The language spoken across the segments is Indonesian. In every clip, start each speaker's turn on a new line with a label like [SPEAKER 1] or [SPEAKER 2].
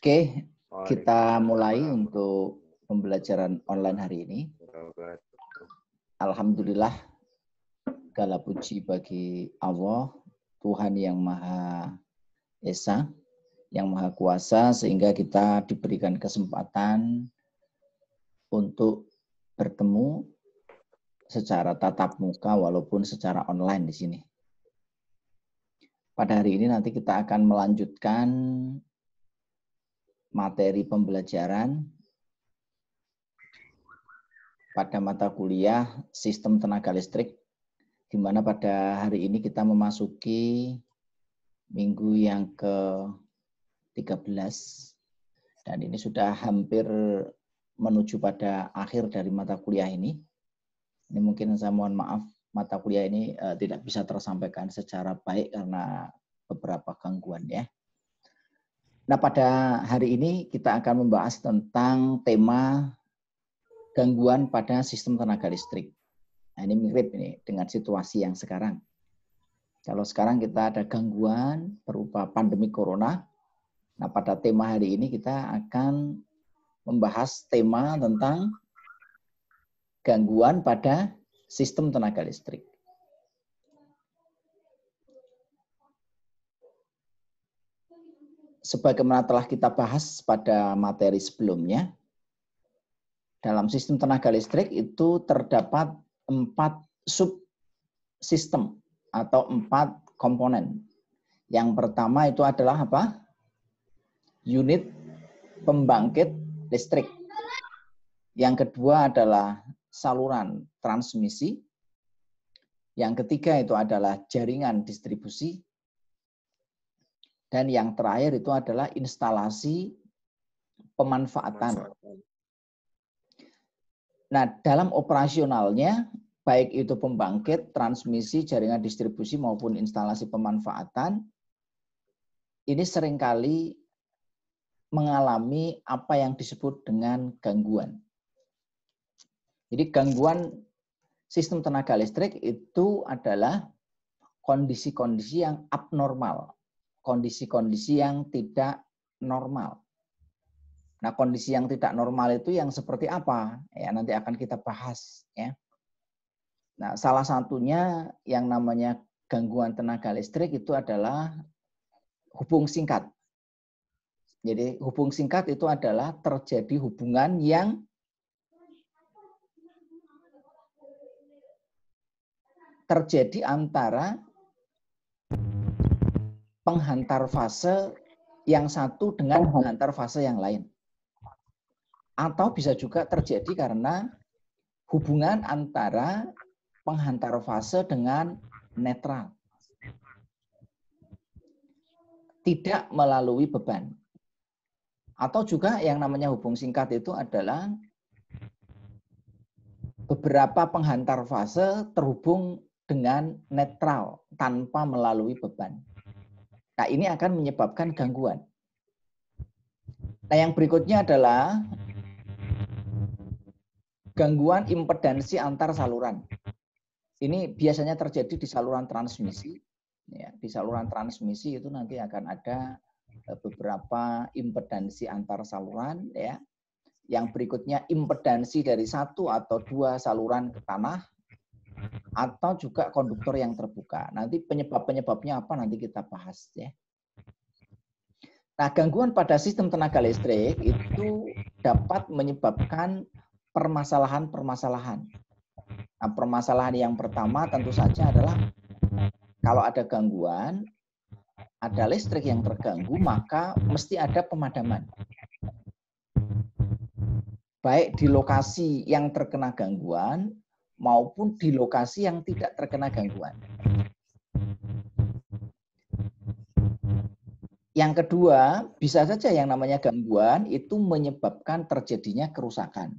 [SPEAKER 1] Oke, kita mulai untuk pembelajaran online hari ini. Alhamdulillah, segala puji bagi Allah, Tuhan yang Maha Esa, yang Maha Kuasa, sehingga kita diberikan kesempatan untuk bertemu secara tatap muka walaupun secara online di sini. Pada hari ini nanti kita akan melanjutkan materi pembelajaran pada mata kuliah Sistem Tenaga Listrik, di mana pada hari ini kita memasuki minggu yang ke-13, dan ini sudah hampir menuju pada akhir dari mata kuliah ini. Ini mungkin saya mohon maaf, mata kuliah ini tidak bisa tersampaikan secara baik karena beberapa gangguan ya. Nah, pada hari ini kita akan membahas tentang tema gangguan pada sistem tenaga listrik. Nah, ini mirip ini dengan situasi yang sekarang. Kalau sekarang kita ada gangguan berupa pandemi corona, nah pada tema hari ini kita akan membahas tema tentang gangguan pada sistem tenaga listrik. Sebagaimana telah kita bahas pada materi sebelumnya, dalam sistem tenaga listrik itu terdapat 4 subsistem atau 4 komponen. Yang pertama itu adalah apa? Unit pembangkit listrik. Yang kedua adalah saluran transmisi. Yang ketiga itu adalah jaringan distribusi. Dan yang terakhir itu adalah instalasi pemanfaatan. Nah, dalam operasionalnya, baik itu pembangkit, transmisi, jaringan distribusi maupun instalasi pemanfaatan, ini seringkali mengalami apa yang disebut dengan gangguan. Jadi gangguan sistem tenaga listrik itu adalah kondisi-kondisi yang abnormal, kondisi-kondisi yang tidak normal. Nah, kondisi yang tidak normal itu yang seperti apa? Ya, nanti akan kita bahas ya. Nah, salah satunya yang namanya gangguan tenaga listrik itu adalah hubung singkat. Jadi, hubung singkat itu adalah terjadi hubungan yang terjadi antara penghantar fase yang satu dengan penghantar fase yang lain. Atau bisa juga terjadi karena hubungan antara penghantar fase dengan netral. Tidak melalui beban. Atau juga yang namanya hubung singkat itu adalah beberapa penghantar fase terhubung dengan netral tanpa melalui beban. Nah, ini akan menyebabkan gangguan. Nah, yang berikutnya adalah gangguan impedansi antar saluran. Ini biasanya terjadi di saluran transmisi. Ya, di saluran transmisi itu nanti akan ada beberapa impedansi antar saluran. Ya. Yang berikutnya impedansi dari 1 atau 2 saluran ke tanah, atau juga konduktor yang terbuka. Nanti penyebab-penyebabnya apa nanti kita bahas. Ya. Nah, gangguan pada sistem tenaga listrik itu dapat menyebabkan permasalahan-permasalahan. Nah, permasalahan yang pertama tentu saja adalah kalau ada gangguan, ada listrik yang terganggu, maka mesti ada pemadaman. Baik di lokasi yang terkena gangguan maupun di lokasi yang tidak terkena gangguan. Yang kedua, bisa saja yang namanya gangguan itu menyebabkan terjadinya kerusakan.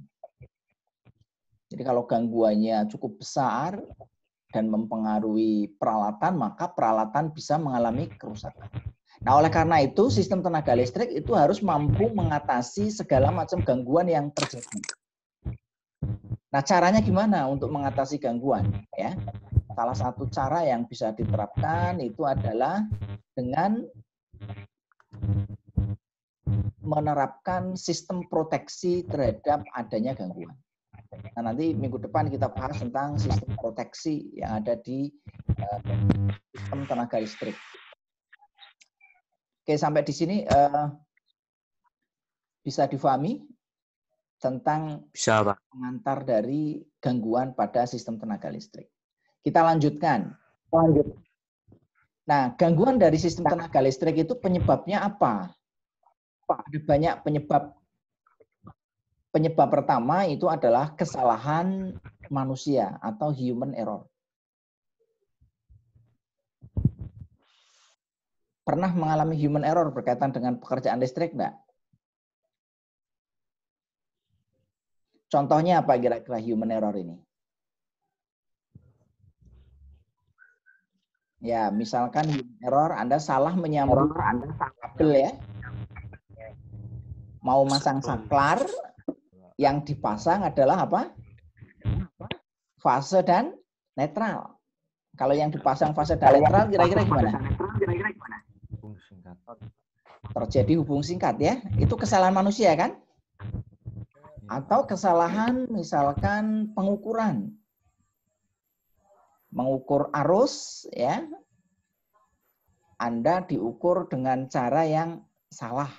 [SPEAKER 1] Jadi kalau gangguannya cukup besar dan mempengaruhi peralatan, maka peralatan bisa mengalami kerusakan. Nah, oleh karena itu, sistem tenaga listrik itu harus mampu mengatasi segala macam gangguan yang terjadi. Nah, caranya gimana untuk mengatasi gangguan? Ya, salah satu cara yang bisa diterapkan itu adalah dengan menerapkan sistem proteksi terhadap adanya gangguan. Nah, nanti minggu depan kita bahas tentang sistem proteksi yang ada di sistem tenaga listrik. Oke, sampai di sini bisa difahami tentang
[SPEAKER 2] Bisa, Pak.
[SPEAKER 1] pengantar dari gangguan pada sistem tenaga listrik. Kita lanjutkan. Nah, gangguan dari sistem tenaga listrik itu penyebabnya apa? Ada banyak penyebab. Penyebab pertama itu adalah kesalahan manusia atau human error. Pernah mengalami human error berkaitan dengan pekerjaan listrik enggak? Contohnya apa kira-kira human error ini? Ya, misalkan human error Anda salah menyambung kabel ya. Mau masang saklar, yang dipasang adalah apa? Fase dan netral. Kalau yang dipasang fase dan netral kira-kira gimana? Terjadi hubung singkat ya. Itu kesalahan manusia kan? Atau kesalahan misalkan pengukuran. Mengukur arus ya. Anda diukur dengan cara yang salah.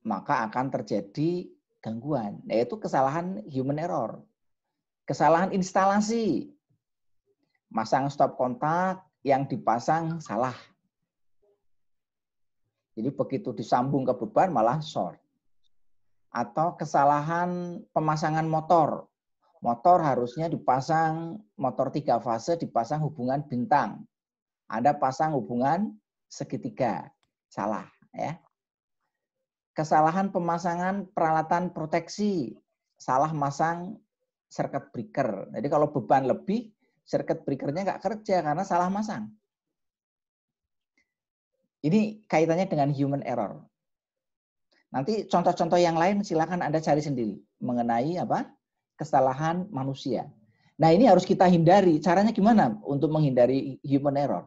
[SPEAKER 1] Maka akan terjadi gangguan, yaitu kesalahan human error. Kesalahan instalasi. Masang stop kontak, yang dipasang salah. Jadi begitu disambung ke beban malah short. Atau kesalahan pemasangan motor. Motor harusnya dipasang, motor 3 fase dipasang hubungan bintang. Anda pasang hubungan segitiga. Salah ya. Kesalahan pemasangan peralatan proteksi. Salah masang circuit breaker. Jadi kalau beban lebih, circuit breakernya nggak kerja karena salah masang. Ini kaitannya dengan human error. Nanti contoh-contoh yang lain silakan Anda cari sendiri mengenai apa? Kesalahan manusia. Nah, ini harus kita hindari. Caranya gimana untuk menghindari human error?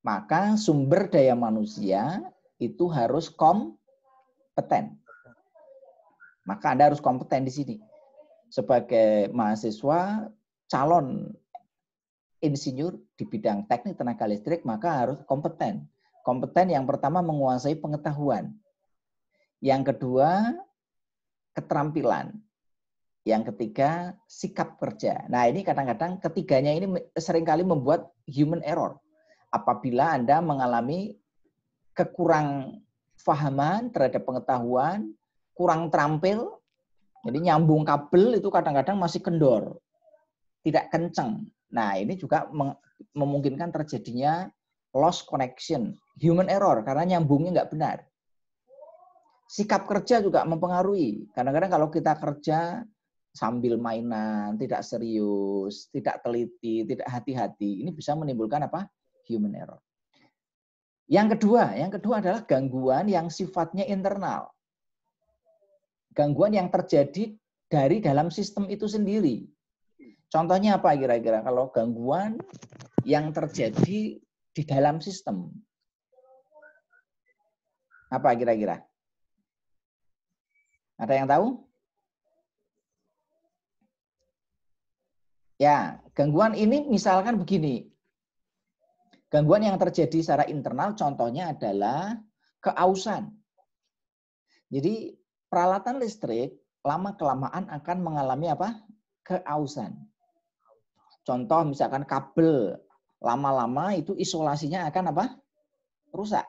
[SPEAKER 1] Maka sumber daya manusia itu harus kompeten. Maka Anda harus kompeten di sini. Sebagai mahasiswa calon insinyur di bidang teknik tenaga listrik, maka harus kompeten. Kompeten yang pertama menguasai pengetahuan. Yang kedua, keterampilan. Yang ketiga, sikap kerja. Nah, ini kadang-kadang ketiganya ini seringkali membuat human error. Apabila Anda mengalami kekurang fahaman terhadap pengetahuan, kurang terampil, jadi nyambung kabel itu kadang-kadang masih kendor, tidak kenceng. Nah, ini juga memungkinkan terjadinya lost connection, human error, karena nyambungnya nggak benar. Sikap kerja juga mempengaruhi. Kadang-kadang kalau kita kerja sambil mainan, tidak serius, tidak teliti, tidak hati-hati, ini bisa menimbulkan apa? Human error. Yang kedua adalah gangguan yang sifatnya internal. Gangguan yang terjadi dari dalam sistem itu sendiri. Contohnya apa kira-kira kalau gangguan yang terjadi di dalam sistem? Apa kira-kira? Ada yang tahu? Ya, gangguan ini misalkan begini. Gangguan yang terjadi secara internal contohnya adalah keausan. Jadi peralatan listrik lama-kelamaan akan mengalami apa? Keausan. Contoh misalkan kabel lama-lama itu isolasinya akan apa? Rusak.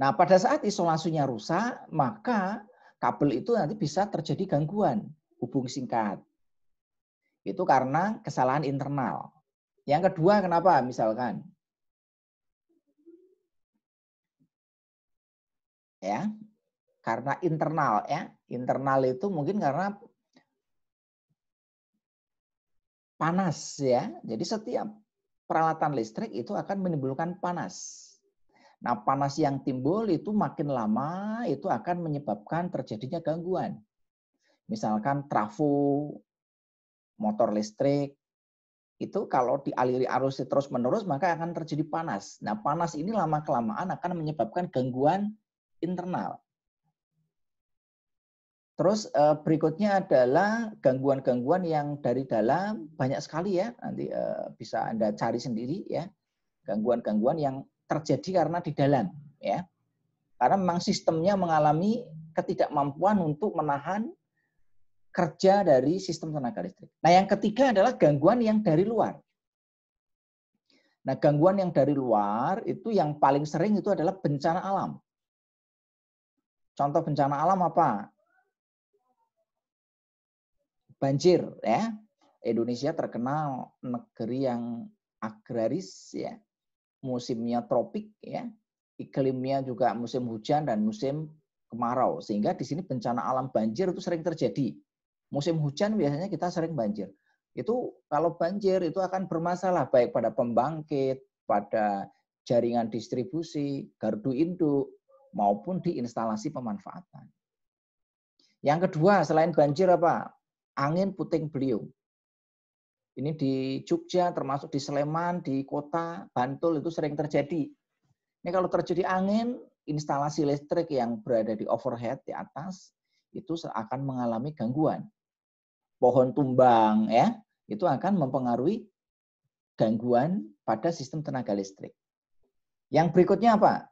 [SPEAKER 1] Nah, pada saat isolasinya rusak, maka kabel itu nanti bisa terjadi gangguan hubung singkat. Itu karena kesalahan internal. Yang kedua, kenapa? Misalkan, ya, karena internal, ya, internal itu mungkin karena panas, ya. Jadi setiap peralatan listrik itu akan menimbulkan panas. Nah, panas yang timbul itu makin lama itu akan menyebabkan terjadinya gangguan. Misalkan trafo, motor listrik, itu kalau dialiri arus terus-menerus maka akan terjadi panas. Nah, panas ini lama-kelamaan akan menyebabkan gangguan internal. Terus berikutnya adalah gangguan-gangguan yang dari dalam, banyak sekali ya, nanti bisa Anda cari sendiri ya. Gangguan-gangguan yang terjadi karena di dalam ya. Karena memang sistemnya mengalami ketidakmampuan untuk menahan kerja dari sistem tenaga listrik. Nah, yang ketiga adalah gangguan yang dari luar. Nah, gangguan yang dari luar itu yang paling sering itu adalah bencana alam. Contoh bencana alam apa? Banjir ya. Indonesia terkenal negeri yang agraris ya. Musimnya tropik ya. Iklimnya juga musim hujan dan musim kemarau. Sehingga di sini bencana alam banjir itu sering terjadi. Musim hujan biasanya kita sering banjir. Itu kalau banjir itu akan bermasalah baik pada pembangkit, pada jaringan distribusi, gardu induk, maupun di instalasi pemanfaatan. Yang kedua, selain banjir apa? Angin puting beliung. Ini di Jogja, termasuk di Sleman, di kota Bantul itu sering terjadi. Ini kalau terjadi angin, instalasi listrik yang berada di overhead di atas itu akan mengalami gangguan. Pohon tumbang ya, itu akan mempengaruhi gangguan pada sistem tenaga listrik. Yang berikutnya apa?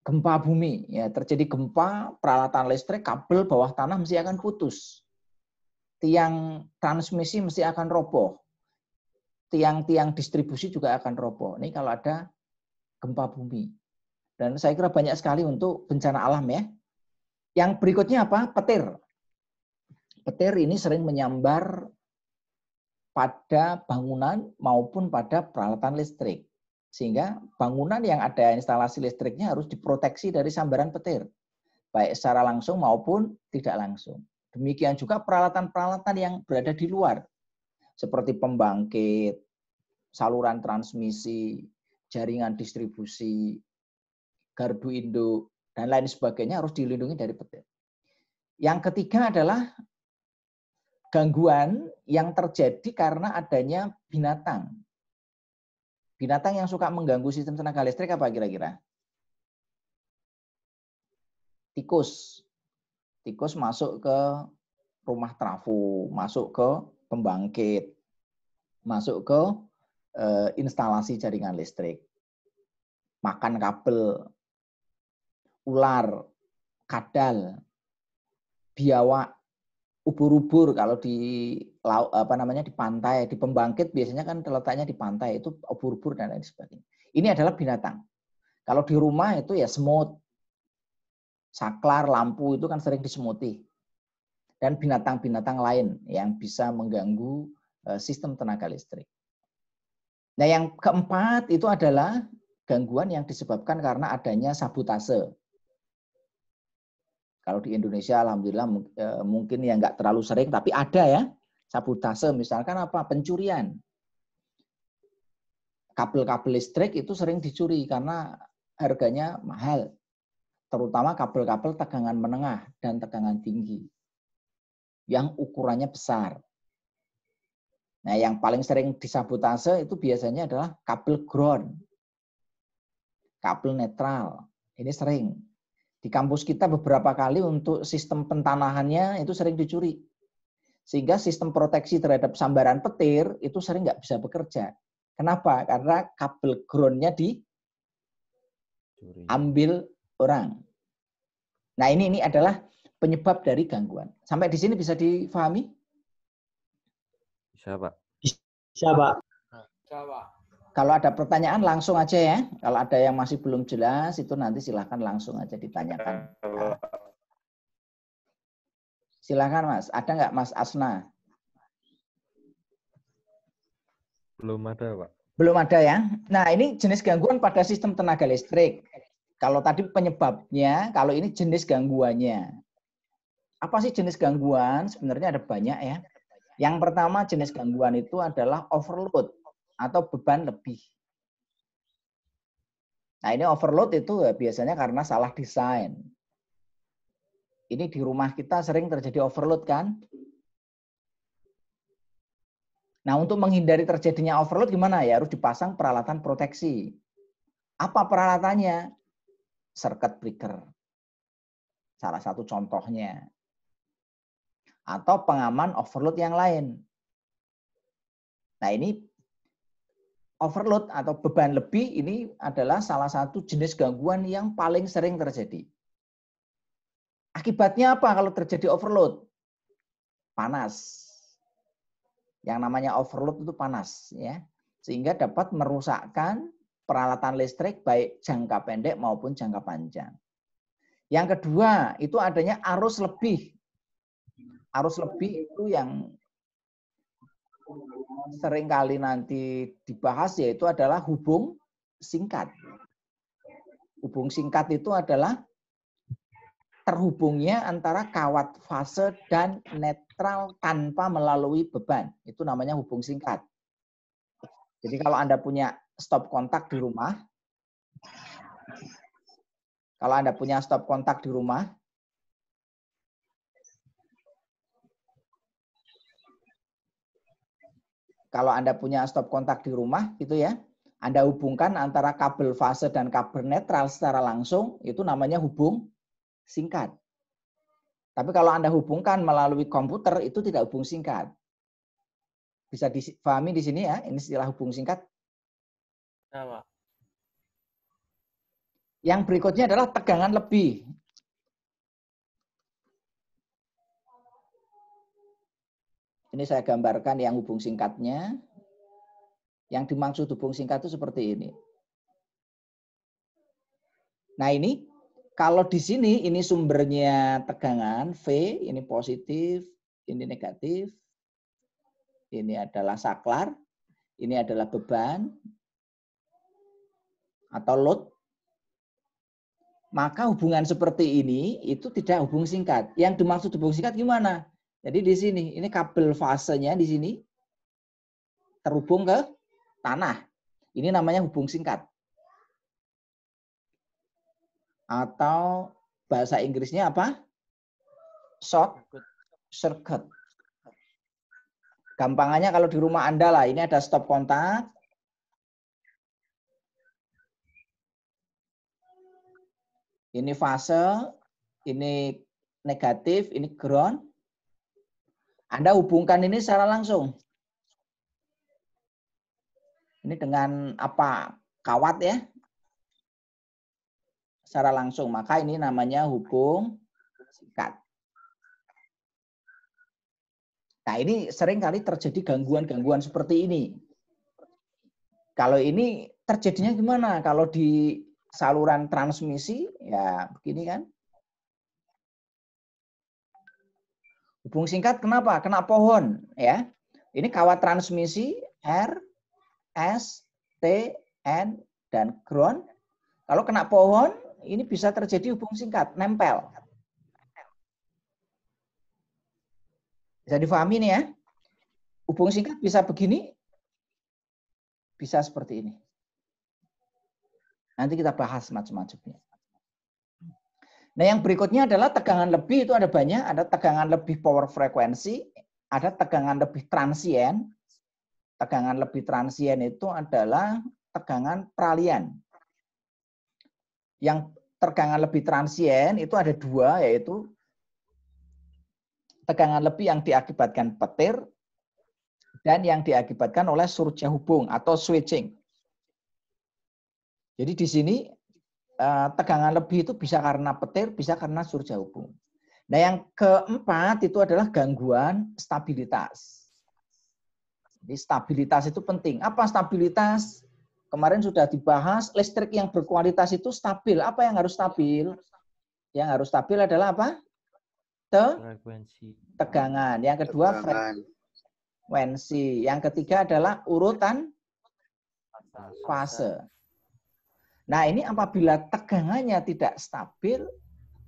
[SPEAKER 1] Gempa bumi ya, terjadi gempa, peralatan listrik, kabel bawah tanah mesti akan putus. Tiang transmisi mesti akan roboh. Tiang-tiang distribusi juga akan roboh. Ini kalau ada gempa bumi. Dan saya kira banyak sekali untuk bencana alam ya. Yang berikutnya apa? Petir. Petir ini sering menyambar pada bangunan maupun pada peralatan listrik. Sehingga bangunan yang ada instalasi listriknya harus diproteksi dari sambaran petir. Baik secara langsung maupun tidak langsung. Demikian juga peralatan-peralatan yang berada di luar. Seperti pembangkit, saluran transmisi, jaringan distribusi, gardu induk, dan lain sebagainya harus dilindungi dari petir. Yang ketiga adalah gangguan yang terjadi karena adanya binatang. Binatang yang suka mengganggu sistem tenaga listrik apa kira-kira? Tikus. Tikus masuk ke rumah trafo, masuk ke pembangkit, masuk ke instalasi jaringan listrik. Makan kabel, ular, kadal, biawak, ubur-ubur kalau di di pantai, di pembangkit biasanya kan letaknya di pantai, itu ubur-ubur dan lain sebagainya. Ini adalah binatang. Kalau di rumah itu ya semut, saklar, lampu itu kan sering disemuti. Dan binatang-binatang lain yang bisa mengganggu sistem tenaga listrik. Nah, yang keempat itu adalah gangguan yang disebabkan karena adanya sabotase. Kalau di Indonesia, alhamdulillah mungkin ya nggak terlalu sering, tapi ada ya sabotase. Misalkan apa? Pencurian. Kabel-kabel listrik itu sering dicuri karena harganya mahal. Terutama kabel-kabel tegangan menengah dan tegangan tinggi. Yang ukurannya besar. Nah, yang paling sering disabotase itu biasanya adalah kabel ground. Kabel netral. Ini sering. Di kampus kita beberapa kali untuk sistem pentanahannya itu sering dicuri. Sehingga sistem proteksi terhadap sambaran petir itu sering nggak bisa bekerja. Kenapa? Karena kabel groundnya diambil orang. Nah, ini adalah penyebab dari gangguan. Sampai di sini bisa difahami?
[SPEAKER 2] Bisa, Pak.
[SPEAKER 3] Bisa, Pak.
[SPEAKER 1] Kalau ada pertanyaan langsung aja ya. Kalau ada yang masih belum jelas itu nanti silahkan langsung aja ditanyakan. Silahkan Mas. Ada nggak Mas Asna?
[SPEAKER 2] Belum ada, Pak.
[SPEAKER 1] Belum ada ya. Nah, ini jenis gangguan pada sistem tenaga listrik. Kalau tadi penyebabnya, kalau ini jenis gangguannya. Apa sih jenis gangguan? Sebenarnya ada banyak ya. Yang pertama jenis gangguan itu adalah overload atau beban lebih. Nah, ini overload itu biasanya karena salah desain. Ini di rumah kita sering terjadi overload kan? Nah, untuk menghindari terjadinya overload gimana ya? Harus dipasang peralatan proteksi. Apa peralatannya? Circuit breaker. Salah satu contohnya. Atau pengaman overload yang lain. Nah, ini overload atau beban lebih ini adalah salah satu jenis gangguan yang paling sering terjadi. Akibatnya apa kalau terjadi overload? Panas. Yang namanya overload itu panas, ya, sehingga dapat merusakkan peralatan listrik baik jangka pendek maupun jangka panjang. Yang kedua itu adanya arus lebih. Arus lebih itu yang seringkali nanti dibahas yaitu adalah hubung singkat. Hubung singkat itu adalah terhubungnya antara kawat fase dan netral tanpa melalui beban. Itu namanya hubung singkat. Jadi kalau Anda punya stop kontak di rumah, kalau Anda punya stop kontak di rumah, gitu ya, Anda hubungkan antara kabel fase dan kabel netral secara langsung, itu namanya hubung singkat. Tapi kalau Anda hubungkan melalui komputer, itu tidak hubung singkat. Bisa dipahami di sini ya, ini istilah hubung singkat.
[SPEAKER 3] Nah,
[SPEAKER 1] Yang berikutnya adalah tegangan lebih. Ini saya gambarkan yang hubung singkatnya. Yang dimaksud hubung singkat itu seperti ini. Nah ini, kalau di sini ini sumbernya tegangan V, ini positif, ini negatif. Ini adalah saklar, ini adalah beban atau load. Maka hubungan seperti ini itu tidak hubung singkat. Yang dimaksud hubung singkat gimana? Jadi di sini, ini kabel fasenya di sini terhubung ke tanah. Ini namanya hubung singkat. Atau bahasa Inggrisnya apa? Short circuit. Gampangannya kalau di rumah Anda lah, ini ada stop kontak. Ini fase, ini negatif, ini ground. Anda hubungkan ini secara langsung. Ini dengan apa? Kawat ya. Secara langsung, maka ini namanya hubung singkat. Nah, ini sering kali terjadi gangguan-gangguan seperti ini. Kalau ini terjadinya gimana? Kalau di saluran transmisi, ya begini kan. Hubung singkat kenapa? Kena pohon, ya. Ini kawat transmisi R, S, T, N, dan ground. Kalau kena pohon, ini bisa terjadi hubung singkat, nempel. Bisa difahami nih ya. Hubung singkat bisa begini, bisa seperti ini. Nanti kita bahas macam-macamnya. Nah, yang berikutnya adalah tegangan lebih, itu ada banyak. Ada tegangan lebih power frekuensi, ada tegangan lebih transien. Tegangan lebih transien itu adalah tegangan peralihan. Yang tegangan lebih transien itu ada dua, yaitu tegangan lebih yang diakibatkan petir dan yang diakibatkan oleh surja hubung atau switching. Jadi di sini tegangan lebih itu bisa karena petir, bisa karena surja hubung. Nah, yang keempat itu adalah gangguan stabilitas. Jadi stabilitas itu penting. Apa stabilitas? Kemarin sudah dibahas, listrik yang berkualitas itu stabil. Apa yang harus stabil? Yang harus stabil adalah apa?
[SPEAKER 3] frekuensi.
[SPEAKER 1] Tegangan. Yang kedua frekuensi. Yang ketiga adalah urutan fase. Nah, ini apabila tegangannya tidak stabil,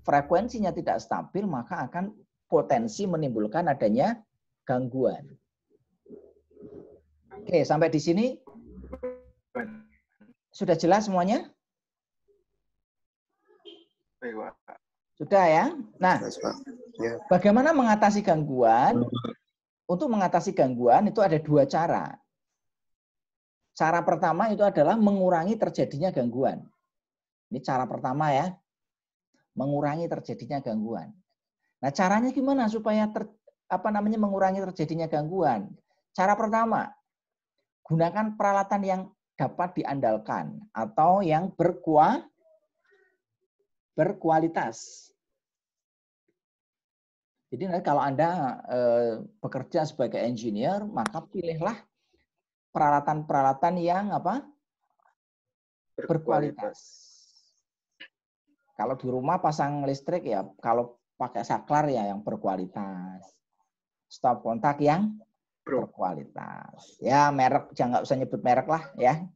[SPEAKER 1] frekuensinya tidak stabil, maka akan potensi menimbulkan adanya gangguan. Oke, sampai di sini sudah jelas semuanya? Sudah ya? Nah, bagaimana mengatasi gangguan? untuk mengatasi gangguan itu ada dua cara. Cara pertama itu adalah mengurangi terjadinya gangguan. Ini cara pertama ya, mengurangi terjadinya gangguan. Nah, caranya gimana supaya mengurangi terjadinya gangguan? Cara pertama, gunakan peralatan yang dapat diandalkan atau yang berkualitas. Jadi kalau Anda bekerja sebagai engineer, maka pilihlah peralatan-peralatan yang berkualitas. Kalau di rumah pasang listrik ya, kalau pakai saklar ya yang berkualitas. Stop kontak yang berkualitas. Ya merek, jangan nggak usah nyebut merek lah ya.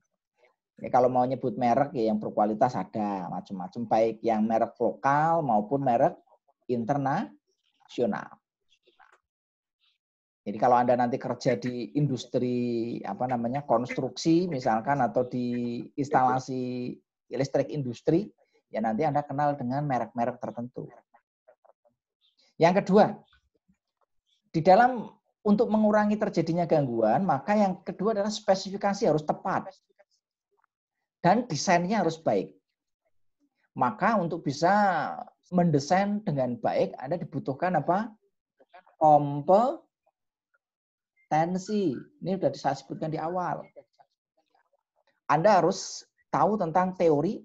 [SPEAKER 1] Ya, kalau mau nyebut merek ya yang berkualitas ada macam-macam, baik yang merek lokal maupun merek internasional. Jadi kalau Anda nanti kerja di industri konstruksi misalkan atau di instalasi listrik industri, ya nanti Anda kenal dengan merek-merek tertentu. Yang kedua, di dalam untuk mengurangi terjadinya gangguan, maka yang kedua adalah spesifikasi harus tepat dan desainnya harus baik. Maka untuk bisa mendesain dengan baik, Anda dibutuhkan kompetensi. Ini sudah saya sebutkan di awal. Anda harus tahu tentang teori,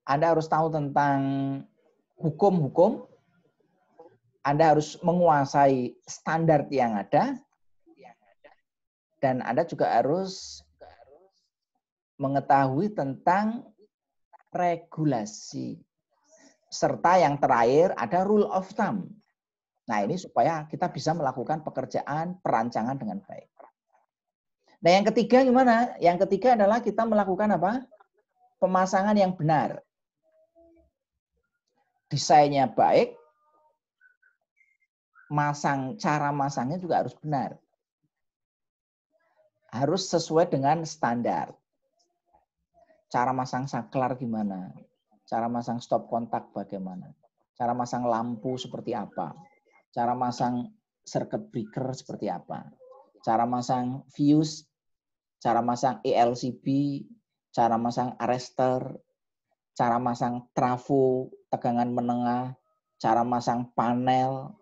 [SPEAKER 1] Anda harus tahu tentang hukum-hukum, Anda harus menguasai standar yang ada, dan Anda juga harus mengetahui tentang regulasi. Serta yang terakhir ada rule of thumb. Nah, ini supaya kita bisa melakukan pekerjaan perancangan dengan baik. Nah, yang ketiga gimana? Yang ketiga adalah kita melakukan pemasangan yang benar. Desainnya baik, cara masangnya juga harus benar. Harus sesuai dengan standar. Cara masang saklar gimana? Cara masang stop kontak bagaimana? Cara masang lampu seperti apa? Cara masang circuit breaker seperti apa? Cara masang fuse, cara masang ELCB, cara masang arrestor, cara masang trafo tegangan menengah, cara masang panel,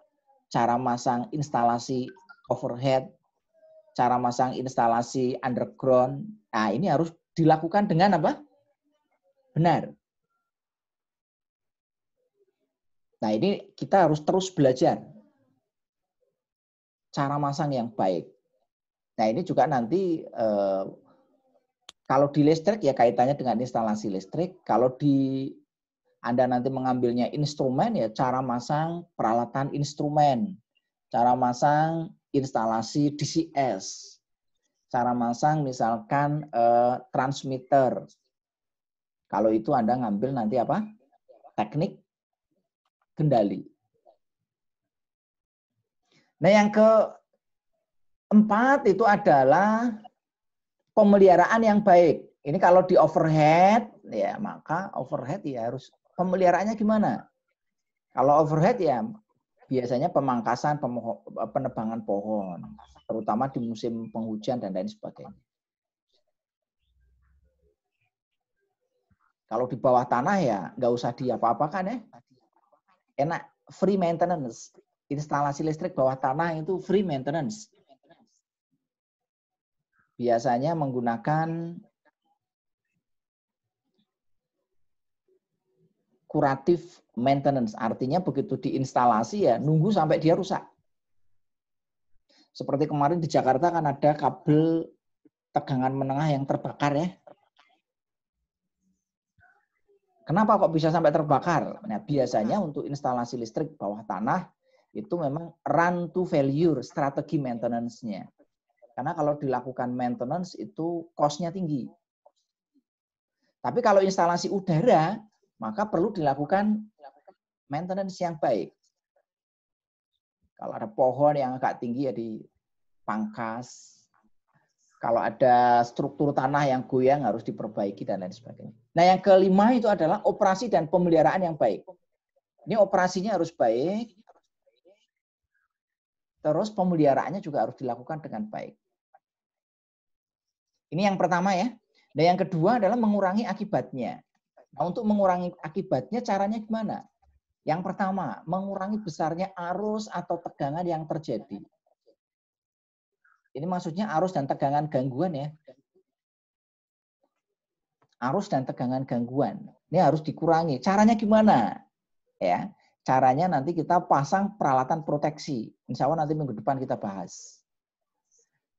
[SPEAKER 1] cara masang instalasi overhead, cara masang instalasi underground. Nah, ini harus dilakukan dengan benar. Nah, ini kita harus terus belajar cara masang yang baik. Nah, ini juga nanti kalau di listrik ya kaitannya dengan instalasi listrik. Kalau Anda nanti mengambilnya instrumen ya cara masang peralatan instrumen, cara masang instalasi DCS, cara masang misalkan transmitter. Kalau itu Anda ngambil nanti teknik kendali. Nah, yang keempat itu adalah pemeliharaan yang baik. Ini kalau di overhead, ya maka overhead ya harus pemeliharaannya gimana? Kalau overhead ya biasanya pemangkasan, penebangan pohon, terutama di musim penghujan dan lain sebagainya. Kalau di bawah tanah ya nggak usah diapa-apakan ya. Enak, free maintenance. Instalasi listrik bawah tanah itu free maintenance. Biasanya menggunakan curative maintenance. Artinya begitu diinstalasi ya nunggu sampai dia rusak. Seperti kemarin di Jakarta kan ada kabel tegangan menengah yang terbakar ya. Kenapa kok bisa sampai terbakar? Nah, biasanya untuk instalasi listrik bawah tanah itu memang run to failure strategi maintenance-nya. Karena kalau dilakukan maintenance itu cost-nya tinggi. Tapi kalau instalasi udara, maka perlu dilakukan maintenance yang baik. Kalau ada pohon yang agak tinggi ya dipangkas. Kalau ada struktur tanah yang goyang harus diperbaiki dan lain sebagainya. Nah, yang kelima itu adalah operasi dan pemeliharaan yang baik. Ini operasinya harus baik. Terus pemeliharaannya juga harus dilakukan dengan baik. Ini yang pertama ya. Nah, yang kedua adalah mengurangi akibatnya. Nah, untuk mengurangi akibatnya caranya gimana? Yang pertama, mengurangi besarnya arus atau tegangan yang terjadi. Ini maksudnya arus dan tegangan gangguan ya. Arus dan tegangan gangguan. Ini harus dikurangi. Caranya gimana? Ya, caranya nanti kita pasang peralatan proteksi. Insya Allah nanti minggu depan kita bahas.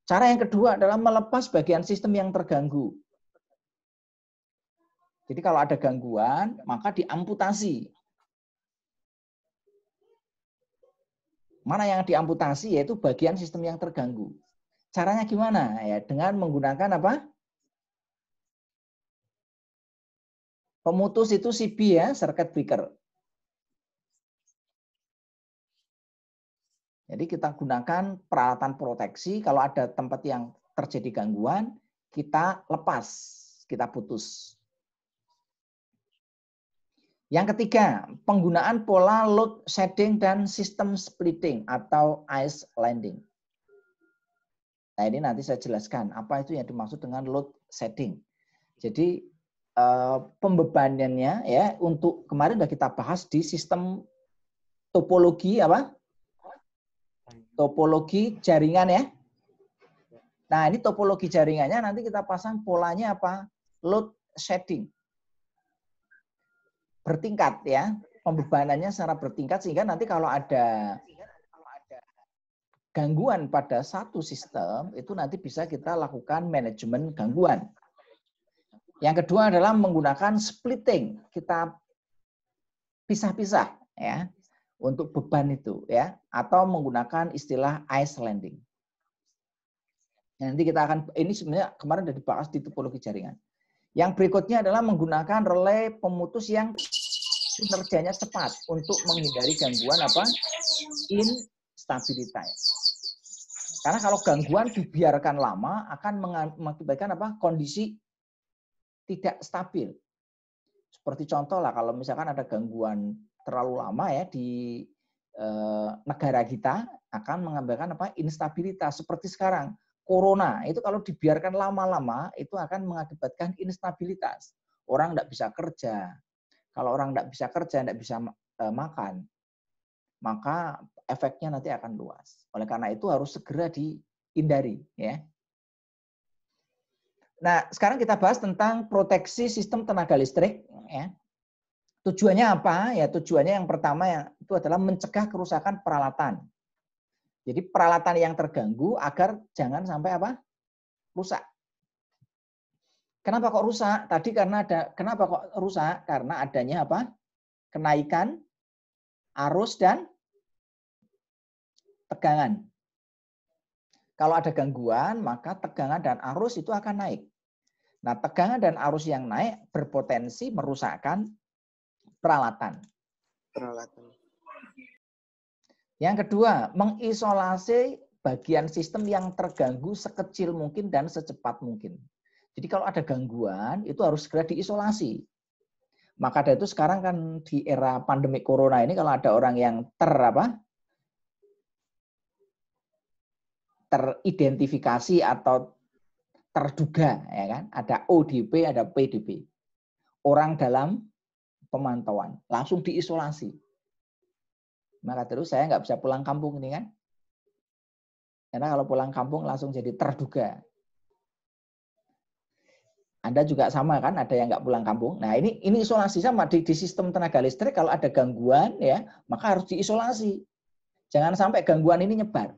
[SPEAKER 1] Cara yang kedua adalah melepas bagian sistem yang terganggu. Jadi kalau ada gangguan, maka diamputasi. Mana yang diamputasi yaitu bagian sistem yang terganggu. Caranya gimana? Ya, dengan menggunakan apa? Pemutus itu CB ya, circuit breaker. Jadi kita gunakan peralatan proteksi, kalau ada tempat yang terjadi gangguan, kita lepas, kita putus. Yang ketiga, penggunaan pola load shedding dan sistem splitting atau ice landing. Nah ini nanti saya jelaskan apa itu yang dimaksud dengan load shedding. Jadi pembebanannya ya untuk kemarin sudah kita bahas di sistem topologi apa? Topologi jaringan ya. Nah, ini topologi jaringannya nanti kita pasang polanya apa? Load shedding. Bertingkat ya. Pembebanannya secara bertingkat sehingga nanti kalau ada gangguan pada satu sistem itu nanti bisa kita lakukan manajemen gangguan. Yang kedua adalah menggunakan splitting. Kita pisah-pisah ya untuk beban itu ya atau menggunakan istilah ice landing. Nanti kita akan ini sebenarnya kemarin sudah dibahas di topologi jaringan. Yang berikutnya adalah menggunakan relay pemutus yang kinerjanya cepat untuk menghindari gangguan apa? Instabilitas. Karena kalau gangguan dibiarkan lama akan mengakibatkan apa? Kondisi tidak stabil. Seperti contoh lah kalau misalkan ada gangguan terlalu lama ya di negara kita akan mengakibatkan apa? Instabilitas seperti sekarang. Corona itu kalau dibiarkan lama-lama itu akan mengakibatkan instabilitas. Orang tidak bisa kerja. Kalau orang tidak bisa kerja, tidak bisa makan, maka efeknya nanti akan luas. Oleh karena itu harus segera dihindari. Ya. Nah, sekarang kita bahas tentang proteksi sistem tenaga listrik. Ya. Tujuannya apa? Ya, tujuannya yang pertama itu adalah mencegah kerusakan peralatan. Jadi peralatan yang terganggu agar jangan sampai apa? Rusak. Kenapa kok rusak? Tadi kenapa kok rusak? Karena adanya apa? Kenaikan arus dan tegangan. Kalau ada gangguan, maka tegangan dan arus itu akan naik. Nah, tegangan dan arus yang naik berpotensi merusakkan peralatan. Yang kedua, mengisolasi bagian sistem yang terganggu sekecil mungkin dan secepat mungkin. Jadi kalau ada gangguan, itu harus segera diisolasi. Maka dari itu sekarang kan di era pandemi corona ini kalau ada orang yang teridentifikasi atau terduga, ya kan? Ada ODP, ada PDP. Orang dalam pemantauan, langsung diisolasi. Maka terus saya nggak bisa pulang kampung ini kan. Karena kalau pulang kampung langsung jadi terduga. Anda juga sama kan, ada yang nggak pulang kampung. Nah ini isolasi sama di sistem tenaga listrik kalau ada gangguan ya, maka harus diisolasi. Jangan sampai gangguan ini nyebar.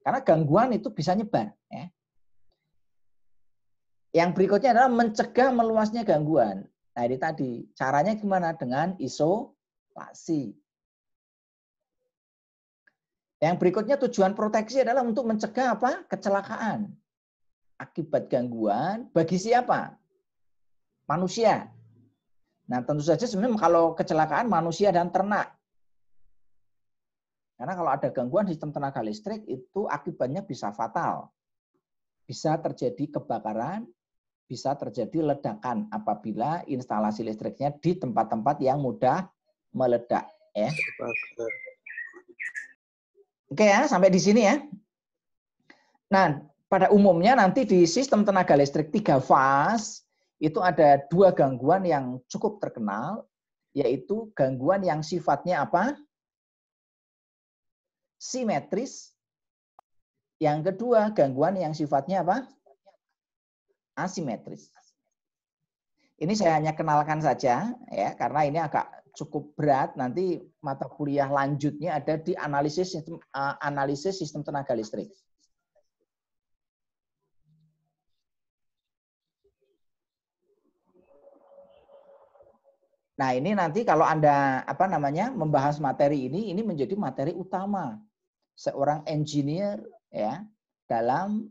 [SPEAKER 1] Karena gangguan itu bisa nyebar. Ya. Yang berikutnya adalah mencegah meluasnya gangguan. Nah ini tadi, caranya gimana? Dengan isolasi. Yang berikutnya tujuan proteksi adalah untuk mencegah apa? Kecelakaan. Akibat gangguan bagi siapa? Manusia. Nah tentu saja sebenarnya kalau kecelakaan manusia dan ternak. Karena kalau ada gangguan sistem tenaga listrik itu akibatnya bisa fatal. Bisa terjadi kebakaran, bisa terjadi ledakan apabila instalasi listriknya di tempat-tempat yang mudah meledak. Ya. Oke ya, sampai di sini ya. Nah, pada umumnya nanti di sistem tenaga listrik 3 fase itu ada 2 gangguan yang cukup terkenal, yaitu gangguan yang sifatnya apa? Simetris. Yang kedua, gangguan yang sifatnya apa? Asimetris. Ini saya hanya kenalkan saja ya, karena ini agak cukup berat. Nanti mata kuliah lanjutnya ada di analisis sistem tenaga listrik. Nah, ini nanti kalau Anda membahas materi ini menjadi materi utama seorang engineer ya dalam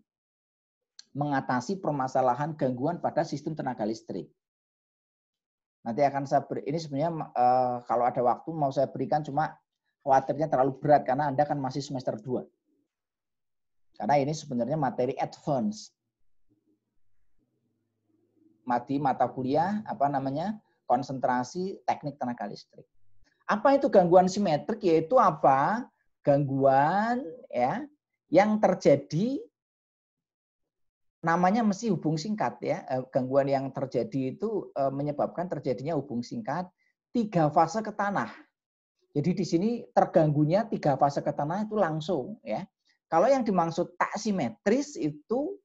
[SPEAKER 1] mengatasi permasalahan gangguan pada sistem tenaga listrik. Nanti akan saya beri, ini sebenarnya kalau ada waktu mau saya berikan, cuma khawatirnya terlalu berat karena Anda kan masih semester 2. Karena ini sebenarnya materi advance. Mata kuliah konsentrasi teknik tenaga listrik. Apa itu gangguan simetrik? Yaitu apa? Gangguan ya yang terjadi, namanya mesti hubung singkat ya. Gangguan yang terjadi itu menyebabkan terjadinya hubung singkat 3 fase ke tanah. Jadi di sini terganggunya 3 fase ke tanah itu langsung ya. Kalau yang dimaksud tak simetris itu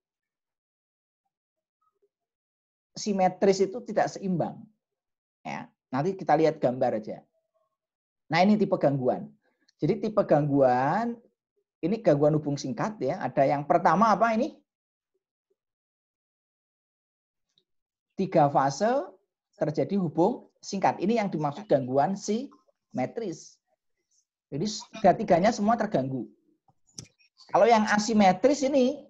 [SPEAKER 1] tidak seimbang. Ya, nanti kita lihat gambar aja. Nah, ini tipe gangguan. Jadi tipe gangguan ini gangguan hubung singkat ya. Ada yang pertama apa ini? 3 fase terjadi hubung singkat. Ini yang dimaksud gangguan simetris. Jadi tiga-tiganya semua terganggu. Kalau yang asimetris ini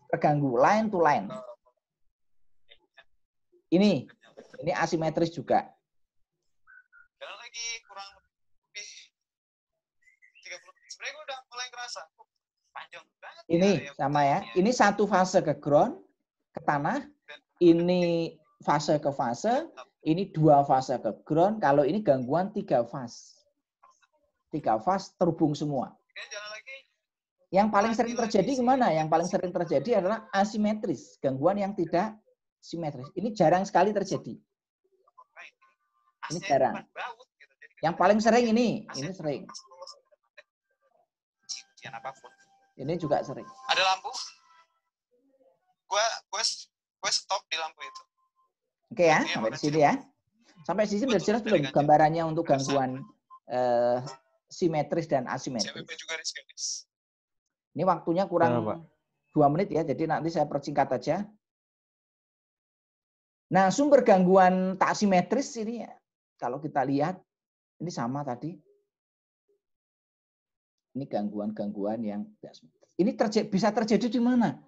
[SPEAKER 1] terganggu line to line. Ini asimetris juga.
[SPEAKER 4] Lagi kurang lebih 30 menit. Sebenarnya gue udah mulai ngerasa panjang banget.
[SPEAKER 1] Ini sama ya. Ini satu fase ke ground, ke tanah. Ini fase ke fase. Ini 2 fase ke ground. Kalau ini gangguan 3 fase. 3 fase terhubung semua. Yang paling sering terjadi kemana? Yang paling sering terjadi adalah asimetris. Gangguan yang tidak simetris. Ini jarang sekali terjadi. Ini jarang. Yang paling sering ini sering. Ini juga sering.
[SPEAKER 4] Ada lampu? Gue stop di lampu itu.
[SPEAKER 1] Oke ya, sampai di sini ya. Sampai di sini sudah jelas belum gambarannya untuk gangguan simetris dan asimetris. Ini waktunya kurang 2 menit ya, jadi nanti saya persingkat aja. Nah, sumber gangguan tak simetris ini ya, kalau kita lihat, ini sama tadi. Ini gangguan-gangguan yang ini bisa terjadi di mana?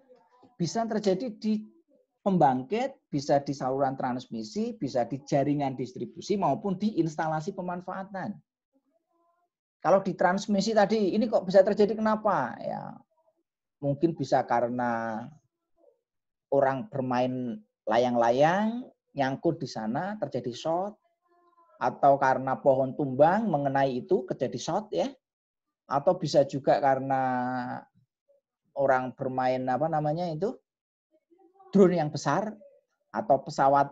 [SPEAKER 1] Bisa terjadi di pembangkit, bisa di saluran transmisi, bisa di jaringan distribusi maupun di instalasi pemanfaatan. Kalau di transmisi tadi, ini kok bisa terjadi kenapa? Ya, mungkin bisa karena orang bermain layang-layang, nyangkut di sana, terjadi short, atau karena pohon tumbang mengenai itu, terjadi short ya. Atau bisa juga karena orang bermain drone yang besar, atau pesawat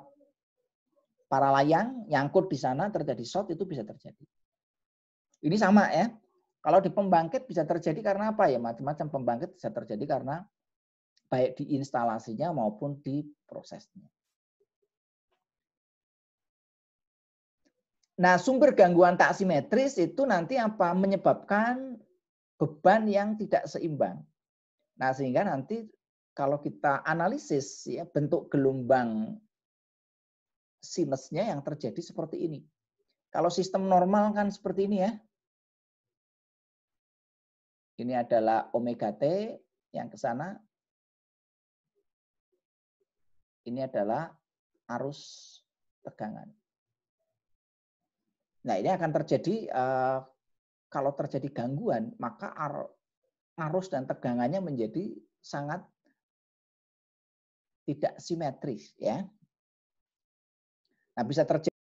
[SPEAKER 1] para layang, nyangkut di sana, terjadi short, itu bisa terjadi. Ini sama ya. Kalau di pembangkit bisa terjadi karena apa ya? Macam-macam pembangkit bisa terjadi karena baik di instalasinya maupun di prosesnya. Nah, sumber gangguan tak simetris itu nanti apa? Menyebabkan beban yang tidak seimbang. Nah, sehingga nanti kalau kita analisis ya bentuk gelombang sinusnya yang terjadi seperti ini. Kalau sistem normal kan seperti ini ya. Ini adalah omega T yang ke sana. Ini adalah arus tegangan. Nah, ini akan terjadi kalau terjadi gangguan, maka arus dan tegangannya menjadi sangat tidak simetris ya. Nah, bisa terjadi